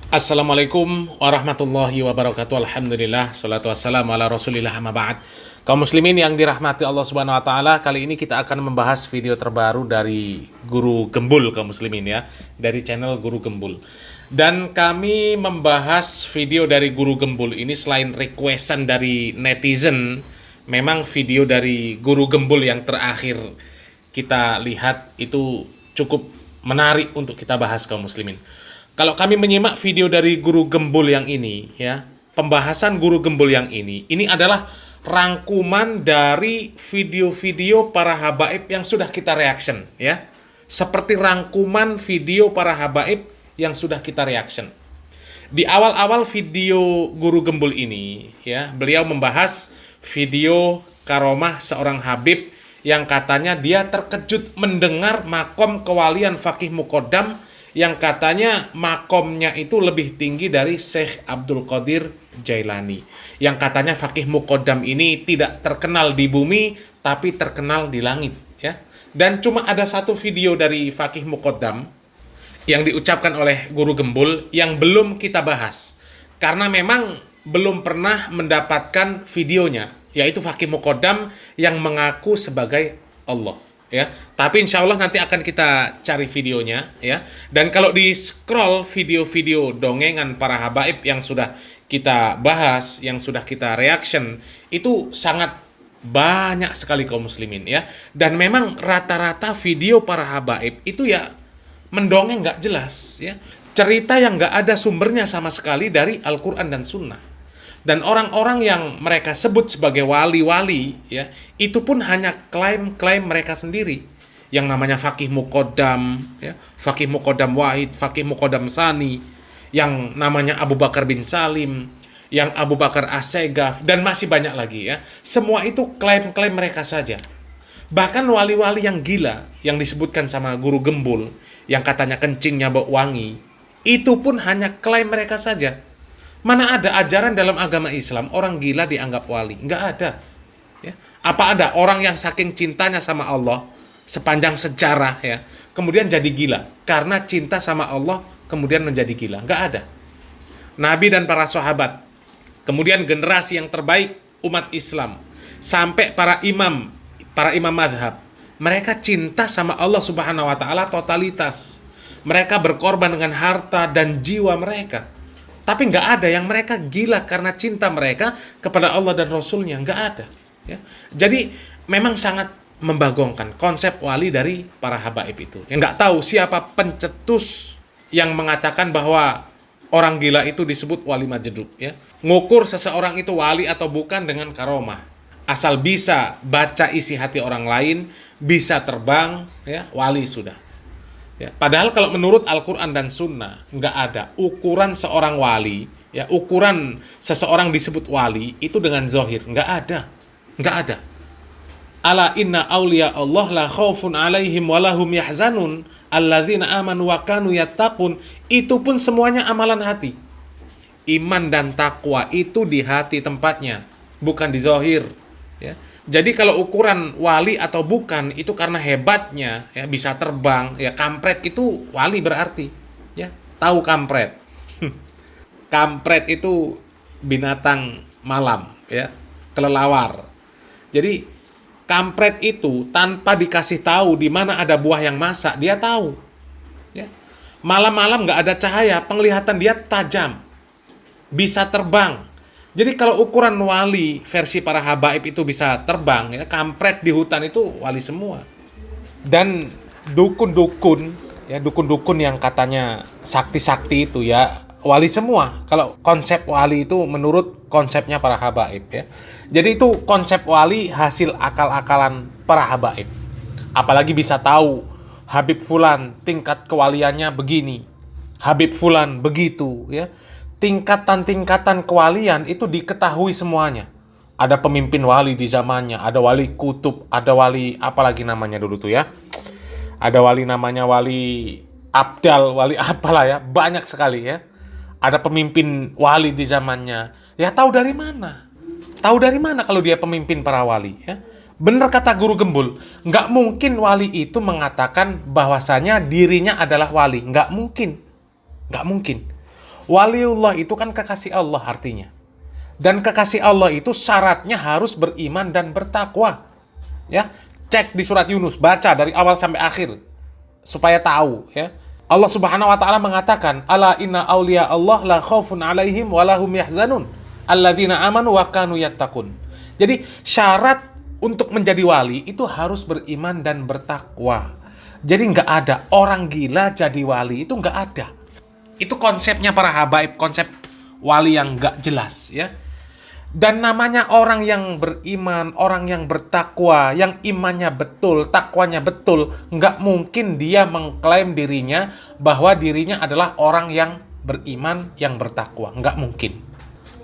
Assalamualaikum warahmatullahi wabarakatuh. Alhamdulillah, salatu wassalamu ala rasulillah, amma ba'd. Kaum muslimin yang dirahmati Allah subhanahu wa ta'ala, kali ini kita akan membahas video terbaru dari Guru Gembul, kaum muslimin ya, dari channel Guru Gembul. Dan kami membahas video dari Guru Gembul ini selain requestan dari netizen, memang video dari Guru Gembul yang terakhir kita lihat itu cukup menarik untuk kita bahas, kaum muslimin. Kalau kami menyimak video dari Guru Gembul yang ini, ya, pembahasan Guru Gembul yang ini adalah rangkuman dari video-video para habaib yang sudah kita reaction, ya. Seperti rangkuman video para habaib yang sudah kita reaction. Di awal-awal video Guru Gembul ini, ya, beliau membahas video karomah seorang habib yang katanya dia terkejut mendengar makom kewalian Faqih Muqaddam yang katanya makomnya itu lebih tinggi dari Syekh Abdul Qadir Jailani, yang katanya Faqih Muqaddam ini tidak terkenal di bumi tapi terkenal di langit, ya. Dan cuma ada satu video dari Faqih Muqaddam yang diucapkan oleh Guru Gembul yang belum kita bahas karena memang belum pernah mendapatkan videonya, yaitu Faqih Muqaddam yang mengaku sebagai Allah, ya. Tapi insya Allah nanti akan kita cari videonya, ya. Dan kalau di scroll video-video dongengan para habaib yang sudah kita bahas, yang sudah kita reaction, itu sangat banyak sekali, kaum muslimin, ya. Dan memang rata-rata video para habaib itu ya mendongeng nggak jelas, ya. Cerita yang nggak ada sumbernya sama sekali dari Al-Quran dan Sunnah. Dan orang-orang yang mereka sebut sebagai wali-wali, ya, itu pun hanya klaim-klaim mereka sendiri. Yang namanya Faqih Muqaddam, ya, Faqih Muqaddam Wahid, Faqih Muqaddam Sani, yang namanya Abu Bakar bin Salim, yang Abu Bakar As-Segaf, dan masih banyak lagi, ya. Semua itu klaim-klaim mereka saja. Bahkan wali-wali yang gila yang disebutkan sama Guru Gembul, yang katanya kencingnya bau wangi, itu pun hanya klaim mereka saja. Mana ada ajaran dalam agama Islam orang gila dianggap wali? Nggak ada, ya. Apa ada orang yang saking cintanya sama Allah sepanjang sejarah, ya, kemudian jadi gila karena cinta sama Allah kemudian menjadi gila? Nggak ada. Nabi dan para sahabat, kemudian generasi yang terbaik umat Islam, sampai para imam madhab, mereka cinta sama Allah subhanahu wa ta'ala totalitas. Mereka berkorban dengan harta dan jiwa mereka. Tapi nggak ada yang mereka gila karena cinta mereka kepada Allah dan Rasulnya. Nggak ada, ya. Jadi memang sangat membagongkan konsep wali dari para habaib itu. Yang nggak tahu siapa pencetus yang mengatakan bahwa orang gila itu disebut wali majdub, ya. Ngukur seseorang itu wali atau bukan dengan karomah. Asal bisa baca isi hati orang lain, bisa terbang, ya, wali sudah. Ya, padahal kalau menurut Al-Quran dan Sunnah nggak ada ukuran seorang wali, ya, ukuran seseorang disebut wali itu dengan zohir, nggak ada. Ala inna awliya Allah la khaufun alaihim walahum yahzanun alladzina amanu wa kanu yattaqun. Itu pun semuanya amalan hati. Iman dan takwa itu di hati tempatnya, bukan di zohir, ya. Jadi kalau ukuran wali atau bukan itu karena hebatnya, ya, bisa terbang, ya, kampret itu wali berarti, ya. Tahu kampret? Kampret itu binatang malam, ya, kelelawar. Jadi kampret itu tanpa dikasih tahu di mana ada buah yang masak, dia tahu, ya. Malam-malam nggak ada cahaya, penglihatan dia tajam, bisa terbang. Jadi kalau ukuran wali versi para habaib itu bisa terbang, ya, kampret di hutan itu wali semua. Dan dukun-dukun, ya, dukun-dukun yang katanya sakti-sakti itu, ya, wali semua. Kalau konsep wali itu menurut konsepnya para habaib, ya. Jadi itu konsep wali hasil akal-akalan para habaib. Apalagi bisa tahu Habib Fulan tingkat kewaliannya begini, Habib Fulan begitu, ya. Tingkatan-tingkatan kewalian itu diketahui semuanya. Ada pemimpin wali di zamannya, ada wali kutub, ada wali apalagi namanya dulu tuh, ya. Ada wali namanya wali abdal, wali apalah, ya, banyak sekali, ya. Ada pemimpin wali di zamannya. Ya, tahu dari mana? Tahu dari mana kalau dia pemimpin para wali, ya? Benar kata Guru Gembul, nggak mungkin wali itu mengatakan bahwasanya dirinya adalah wali, nggak mungkin. Waliullah itu kan kekasih Allah artinya. Dan kekasih Allah itu syaratnya harus beriman dan bertakwa. Ya, cek di surat Yunus, baca dari awal sampai akhir supaya tahu ya. Allah Subhanahu wa taala mengatakan, "Ala inna auliya Allah la khaufun 'alaihim wa lahum yahzanun, alladzina amanu wa kanu yattaqun." Jadi syarat untuk menjadi wali itu harus beriman dan bertakwa. Jadi nggak ada orang gila jadi wali, itu nggak ada. Itu konsepnya para habaib, konsep wali yang nggak jelas ya. Dan namanya orang yang beriman, orang yang bertakwa, yang imannya betul, takwanya betul, nggak mungkin dia mengklaim dirinya bahwa dirinya adalah orang yang beriman, yang bertakwa. Nggak mungkin.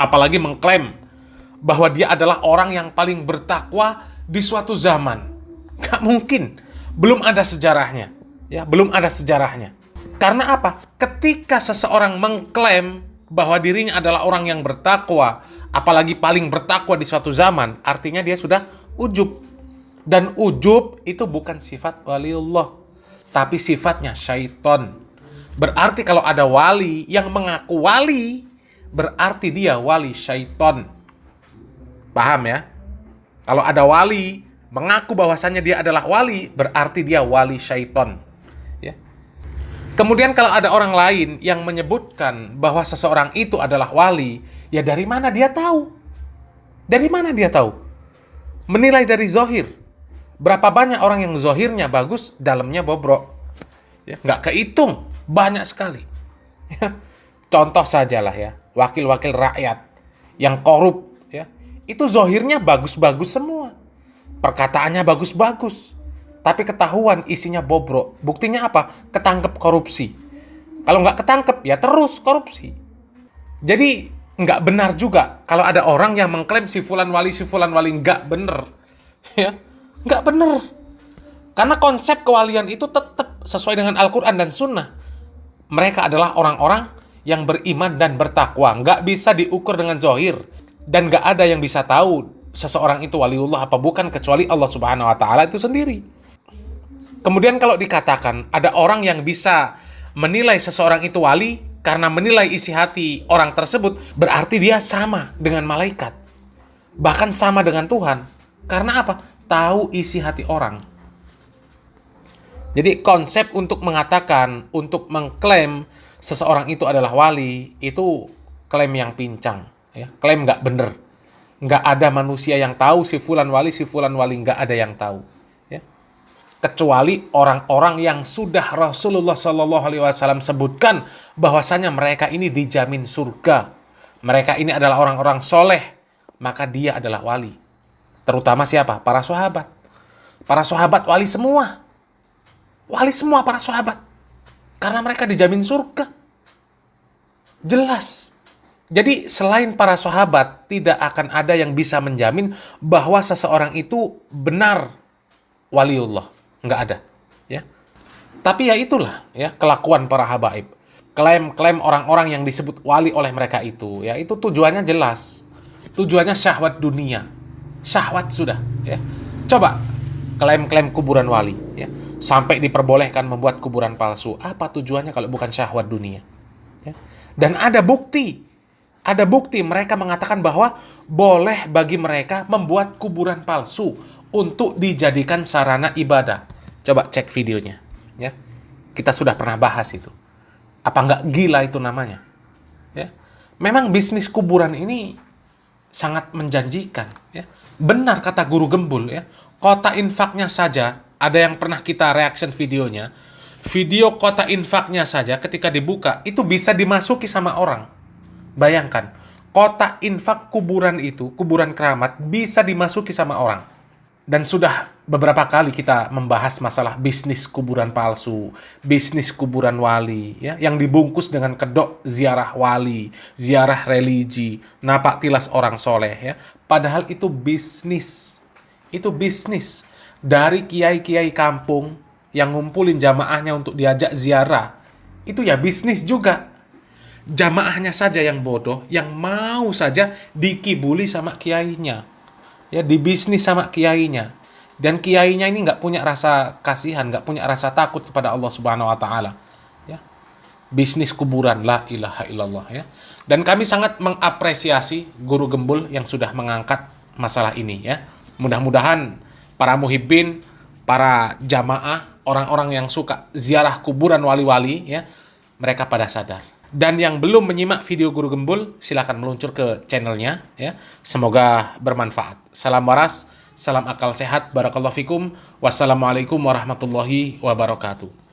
Apalagi mengklaim bahwa dia adalah orang yang paling bertakwa di suatu zaman. Nggak mungkin. Belum ada sejarahnya. Ya, belum ada sejarahnya. Karena apa? Ketika seseorang mengklaim bahwa dirinya adalah orang yang bertakwa, apalagi paling bertakwa di suatu zaman, artinya dia sudah ujub. Dan ujub itu bukan sifat waliullah, tapi sifatnya syaiton. Berarti kalau ada wali yang mengaku wali, berarti dia wali syaiton. Paham ya? Kalau ada wali mengaku bahwasannya dia adalah wali, berarti dia wali syaiton. Ya. Kemudian kalau ada orang lain yang menyebutkan bahwa seseorang itu adalah wali, ya dari mana dia tahu? Dari mana dia tahu? Menilai dari zohir. Berapa banyak orang yang zohirnya bagus, dalamnya bobrok. Ya, nggak kehitung, banyak sekali. Ya. Contoh sajalah ya, wakil-wakil rakyat yang korup, ya, itu zohirnya bagus-bagus semua. Perkataannya bagus-bagus. Tapi ketahuan isinya bobrok. Buktinya apa? Ketangkep korupsi. Kalau nggak ketangkep, ya terus korupsi. Jadi nggak benar juga kalau ada orang yang mengklaim si fulan wali nggak bener, ya nggak bener. Karena konsep kewalian itu tetap sesuai dengan Al-Quran dan Sunnah. Mereka adalah orang-orang yang beriman dan bertakwa, nggak bisa diukur dengan zohir, dan nggak ada yang bisa tahu seseorang itu waliullah apa bukan kecuali Allah Subhanahu Wa Taala itu sendiri. Kemudian kalau dikatakan ada orang yang bisa menilai seseorang itu wali karena menilai isi hati orang tersebut, berarti dia sama dengan malaikat. Bahkan sama dengan Tuhan. Karena apa? Tahu isi hati orang. Jadi konsep untuk mengatakan, untuk mengklaim seseorang itu adalah wali, itu klaim yang pincang. Ya. Klaim nggak bener. Nggak ada manusia yang tahu si fulan wali, nggak ada yang tahu. Ya. Kecuali orang-orang yang sudah Rasulullah SAW sebutkan bahwasanya mereka ini dijamin surga. Mereka ini adalah orang-orang soleh, maka dia adalah wali. Terutama siapa? Para sahabat. Para sahabat wali semua. Wali semua para sahabat. Karena mereka dijamin surga. Jelas. Jadi selain para sahabat, tidak akan ada yang bisa menjamin bahwa seseorang itu benar waliullah. Nggak ada. Ya. Tapi ya itulah ya kelakuan para habaib. Klaim-klaim orang-orang yang disebut wali oleh mereka itu. Ya itu tujuannya jelas. Tujuannya syahwat dunia. Syahwat sudah. Ya. Coba klaim-klaim kuburan wali. Ya. Sampai diperbolehkan membuat kuburan palsu. Apa tujuannya kalau bukan syahwat dunia? Ya. Dan ada bukti. Ada bukti mereka mengatakan bahwa boleh bagi mereka membuat kuburan palsu untuk dijadikan sarana ibadah. Coba cek videonya. Ya. Kita sudah pernah bahas itu. Apa nggak gila itu namanya? Ya. Memang bisnis kuburan ini sangat menjanjikan. Ya. Benar kata Guru Gembul. Ya. Kota infaknya saja, ada yang pernah kita reaction videonya. Video kota infaknya saja ketika dibuka, itu bisa dimasuki sama orang. Bayangkan, kota infak kuburan itu, kuburan keramat, bisa dimasuki sama orang. Dan sudah beberapa kali kita membahas masalah bisnis kuburan palsu, bisnis kuburan wali, ya, yang dibungkus dengan kedok ziarah wali, ziarah religi, napak tilas orang soleh. Ya. Padahal itu bisnis. Itu bisnis. Dari kiai-kiai kampung yang ngumpulin jamaahnya untuk diajak ziarah, itu ya bisnis juga. Jamaahnya saja yang bodoh, yang mau saja dikibuli sama kiainya, ya dibisnis sama kiainya, dan kiainya ini nggak punya rasa kasihan, nggak punya rasa takut kepada Allah Subhanahu Wa Taala, ya. bisnis kuburan, la ilaha illallah ya. Dan kami sangat mengapresiasi Guru Gembul yang sudah mengangkat masalah ini ya. Mudah-mudahan para muhibbin, para jamaah, orang-orang yang suka ziarah kuburan wali-wali ya, mereka pada sadar. Dan yang belum menyimak video Guru Gembul, silakan meluncur ke channelnya ya. Semoga bermanfaat. Salam waras, salam akal sehat, barakallahu fikum. Wassalamualaikum warahmatullahi wabarakatuh.